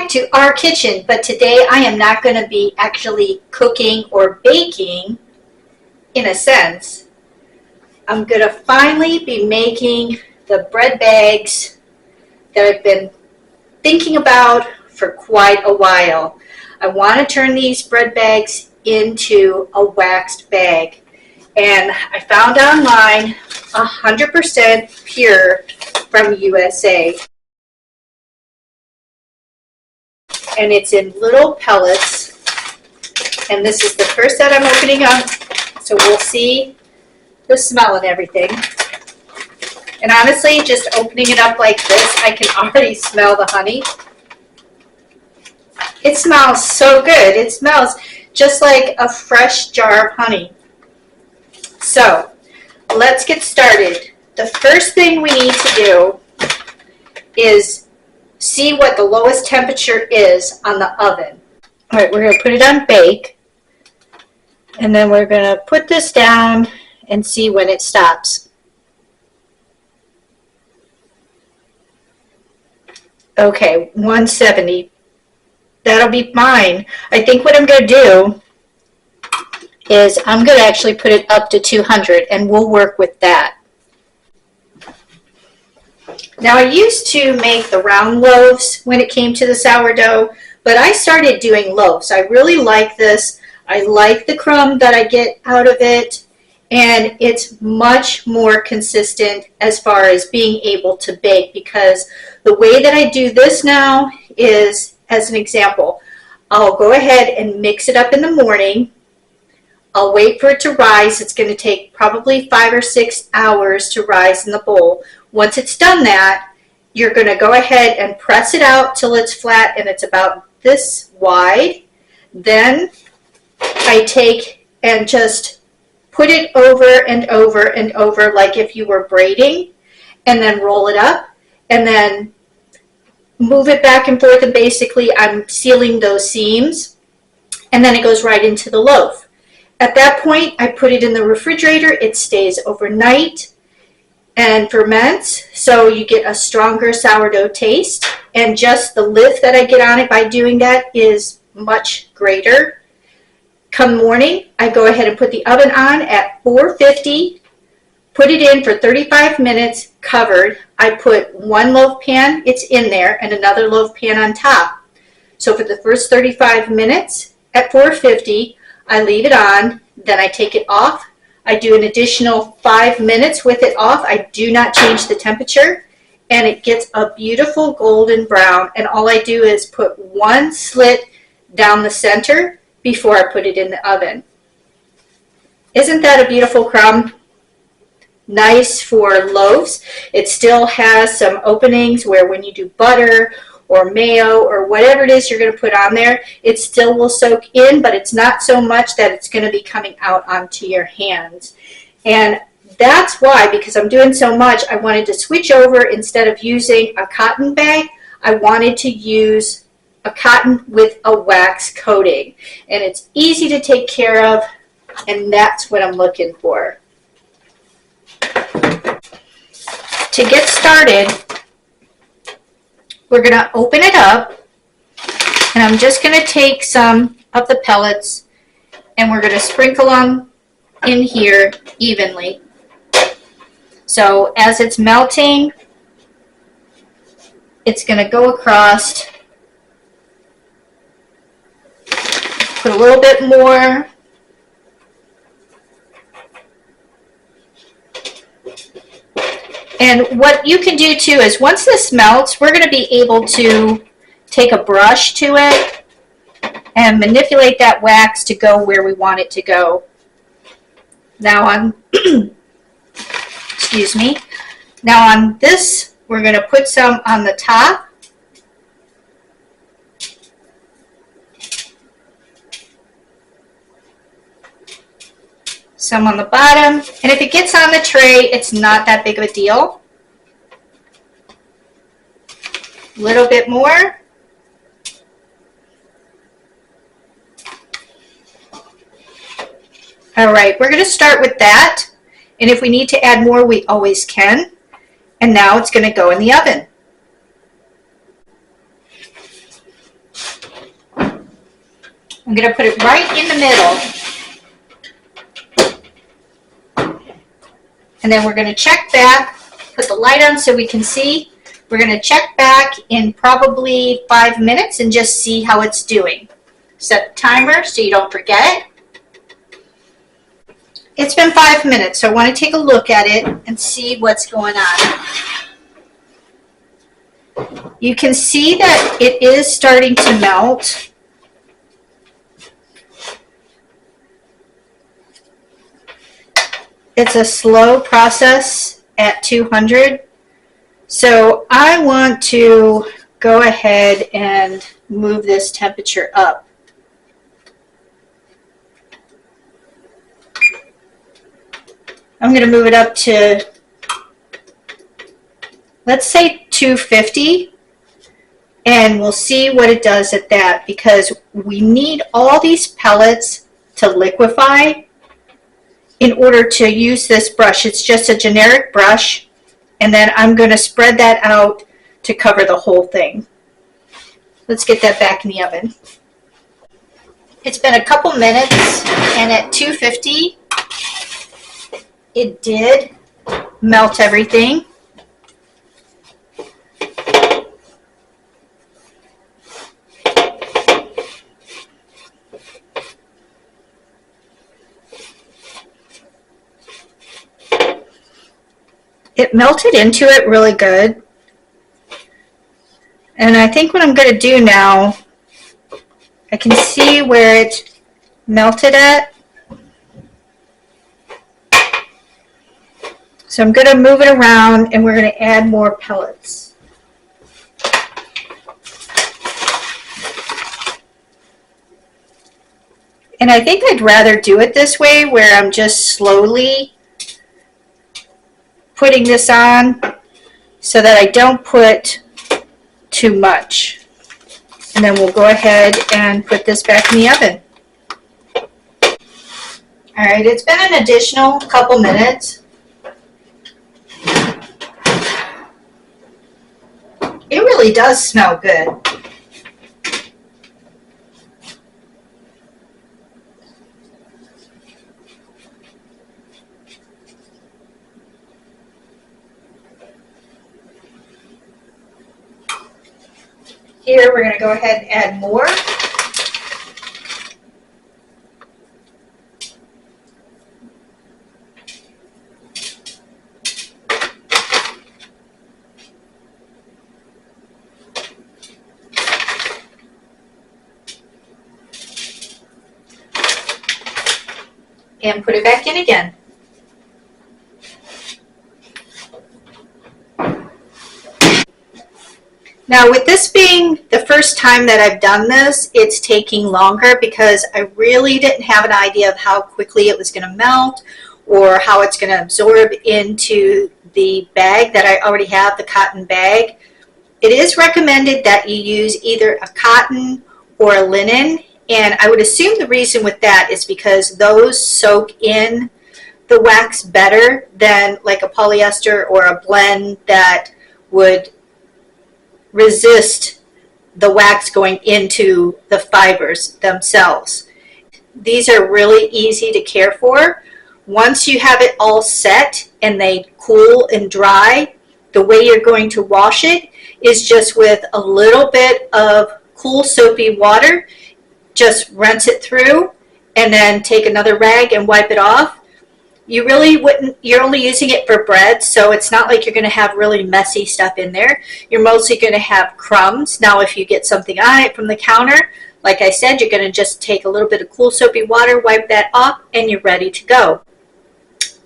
back to our kitchen, but today I am not going to be actually cooking or baking in a sense. I'm going to finally be making the bread bags that I've been thinking about for quite a while. I want to turn these bread bags into a waxed bag, and I found online 100% pure from USA. And it's in little pellets, and this is the first that I'm opening up, so we'll see the smell and everything. And honestly, just opening it up like this, I can already smell the honey. It smells so good. It smells just like a fresh jar of honey. So let's get started. The first thing we need to do is see what the lowest temperature is on the oven. All right, we're going to put it on bake, and then we're going to put this down and see when it stops. Okay, 170. That'll be fine. I think what I'm going to do is I'm going to actually put it up to 200, and we'll work with that. Now, I used to make the round loaves when it came to the sourdough, but I started doing loaves. I really like this. I like the crumb that I get out of it, and it's much more consistent as far as being able to bake, because the way that I do this now is, as an example, I'll go ahead and mix it up in the morning. I'll wait for it to rise. It's going to take probably 5 or 6 hours to rise in the bowl. Once it's done that, you're going to go ahead and press it out till it's flat and it's about this wide. Then I take and just put it over and over and over like if you were braiding, and then roll it up and then move it back and forth, and basically I'm sealing those seams, and then it goes right into the loaf. At that point, I put it in the refrigerator. It stays overnight and ferments, so you get a stronger sourdough taste, and just the lift that I get on it by doing that is much greater. Come morning, I go ahead and put the oven on at 450, put it in for 35 minutes covered. I put one loaf pan, it's in there, and another loaf pan on top. So for the first 35 minutes at 450, I leave it on, then I take it off. I do an additional 5 minutes with it off. I do not change the temperature, and it gets a beautiful golden brown, and all I do is put one slit down the center before I put it in the oven. Isn't that a beautiful crumb? Nice for loaves. It still has some openings where when you do butter or mayo or whatever it is you're going to put on there, it still will soak in, but it's not so much that it's going to be coming out onto your hands. And that's why, because I'm doing so much, I wanted to switch over. Instead of using a cotton bag, I wanted to use a cotton with a wax coating. And it's easy to take care of, and that's what I'm looking for. To get started, we're going to open it up, and I'm just going to take some of the pellets, and we're going to sprinkle them in here evenly. So as it's melting, it's going to go across. Put a little bit more. And what you can do too is once this melts, we're going to be able to take a brush to it and manipulate that wax to go where we want it to go. Now on, excuse me, now on this, we're going to put some on the top. Some on the bottom, and if it gets on the tray, it's not that big of a deal. A little bit more. All right, we're going to start with that, and if we need to add more, we always can. And now it's going to go in the oven. I'm going to put it right in the middle. And then we're going to check back, put the light on so we can see. We're going to check back in probably 5 minutes and just see how it's doing. Set the timer so you don't forget. It's been 5 minutes, so I want to take a look at it and see what's going on. You can see that it is starting to melt. It's a slow process at 200. So I want to go ahead and move this temperature up. I'm going to move it up to, let's say 250, and we'll see what it does at that, because we need all these pellets to liquefy in order to use this brush. It's just a generic brush, and then I'm going to spread that out to cover the whole thing. Let's get that back in the oven. It's been a couple minutes, and at 250, it did melt everything. It melted into it really good. And I think what I'm going to do now, I can see where it melted at. So I'm going to move it around, and we're going to add more pellets. And I think I'd rather do it this way, where I'm just slowly putting this on so that I don't put too much. And then we'll go ahead and put this back in the oven. All right, it's been an additional couple minutes. It really does smell good. Here we're going to go ahead and add more. And put it back in again. Now, with this being the first time that I've done this, it's taking longer because I really didn't have an idea of how quickly it was going to melt or how it's going to absorb into the bag that I already have, the cotton bag. It is recommended that you use either a cotton or a linen, and I would assume the reason with that is because those soak in the wax better than like a polyester or a blend that would resist the wax going into the fibers themselves. These are really easy to care for. Once you have it all set and they cool and dry, the way you're going to wash it is just with a little bit of cool soapy water. Just rinse it through and then take another rag and wipe it off. You really wouldn't, you're only using it for bread, so it's not like you're going to have really messy stuff in there. You're mostly going to have crumbs. Now, if you get something on it from the counter, like I said, you're going to just take a little bit of cool soapy water, wipe that off, and you're ready to go.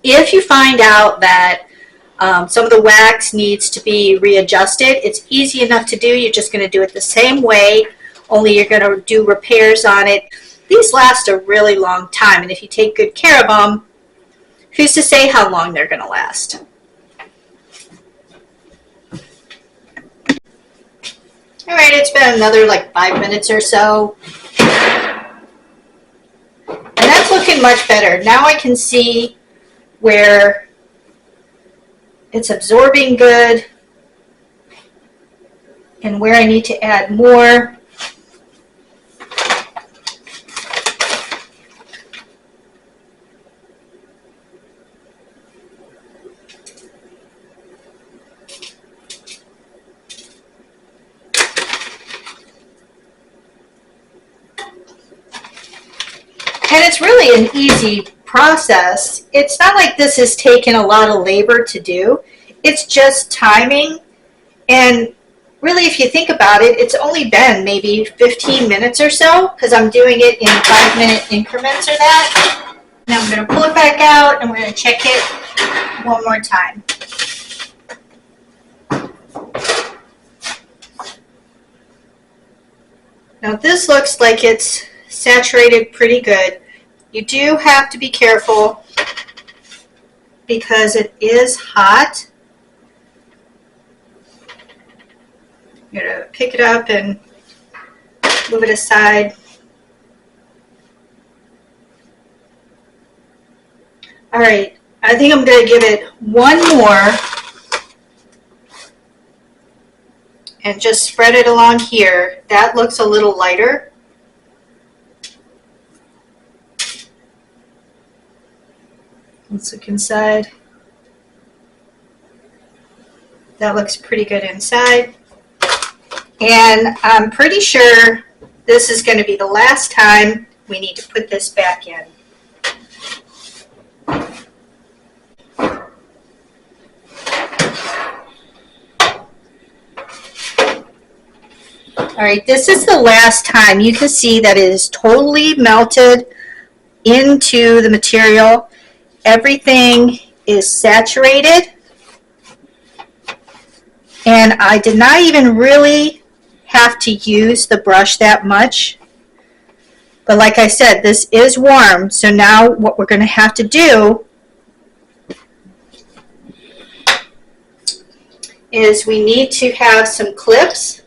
If you find out that some of the wax needs to be readjusted, it's easy enough to do. You're just going to do it the same way, only you're going to do repairs on it. These last a really long time, and if you take good care of them, who's to say how long they're going to last? All right, it's been another like 5 minutes or so. And that's looking much better. Now I can see where it's absorbing good and where I need to add more. And it's really an easy process. It's not like this has taken a lot of labor to do. It's just timing. And really, if you think about it, it's only been maybe 15 minutes or so, because I'm doing it in 5-minute increments or that. Now I'm going to pull it back out and we're going to check it one more time. Now this looks like it's saturated pretty good. You do have to be careful because it is hot. You're going to pick it up and move it aside. All right, I think I'm going to give it one more and just spread it along here. That looks a little lighter. Let's look inside. That looks pretty good inside. And I'm pretty sure this is going to be the last time we need to put this back in. All right, this is the last time. You can see that it is totally melted into the material. Everything is saturated. And I did not even really have to use the brush that much. But like I said, this is warm. So now what we're going to have to do is we need to have some clips.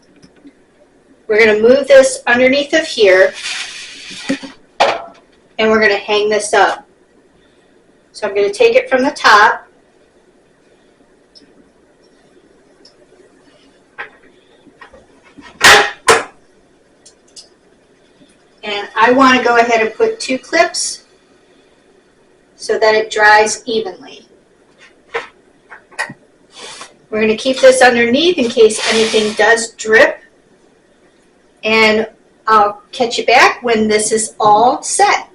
We're going to move this underneath of here, and we're going to hang this up. So I'm going to take it from the top, and I want to go ahead and put 2 clips so that it dries evenly. We're going to keep this underneath in case anything does drip. And I'll catch you back when this is all set.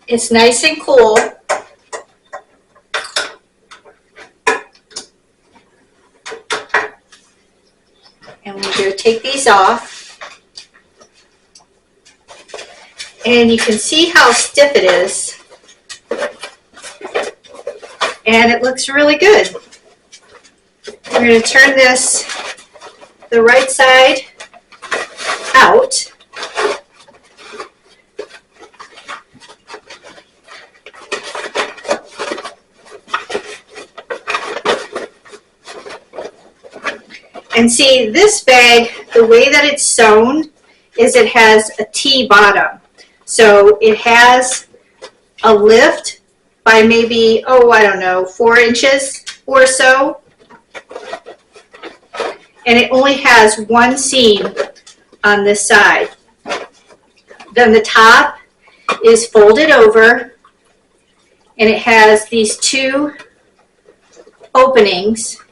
It's nice and cool. And we're going to take these off. And you can see how stiff it is. And it looks really good. We're going to turn this the right side out. And see, this bag, the way that it's sewn is it has a T bottom. So it has a lift by maybe, oh, I don't know, 4 inches or so. And it only has one seam on this side. Then the top is folded over, and it has these 2 openings,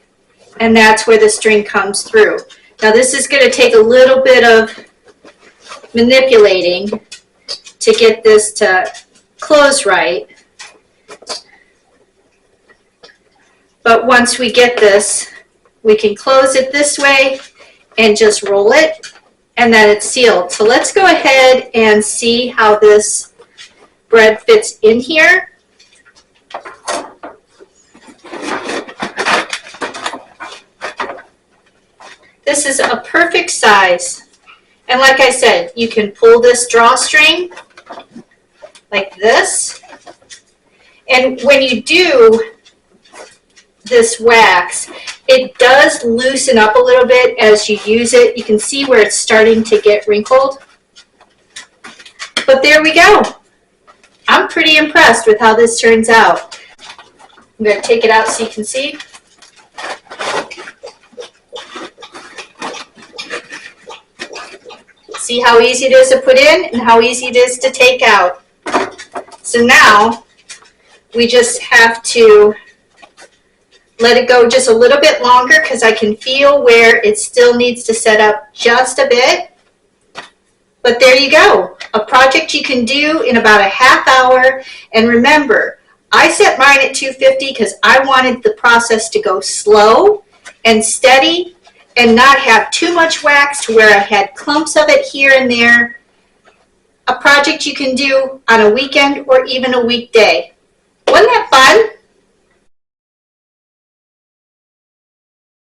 and that's where the string comes through. Now this is going to take a little bit of manipulating to get this to close right. But once we get this, we can close it this way and just roll it, and then it's sealed. So let's go ahead and see how this bread fits in here. This is a perfect size. And like I said, you can pull this drawstring like this. And when you do this wax, it does loosen up a little bit as you use it. You can see where it's starting to get wrinkled. But there we go. I'm pretty impressed with how this turns out. I'm going to take it out so you can see. See how easy it is to put in and how easy it is to take out. So now we just have to let it go just a little bit longer because I can feel where it still needs to set up just a bit. But there you go, a project you can do in about a half hour. And remember, I set mine at 250 because I wanted the process to go slow and steady and not have too much wax to where I had clumps of it here and there. A project you can do on a weekend or even a weekday. Wasn't that fun?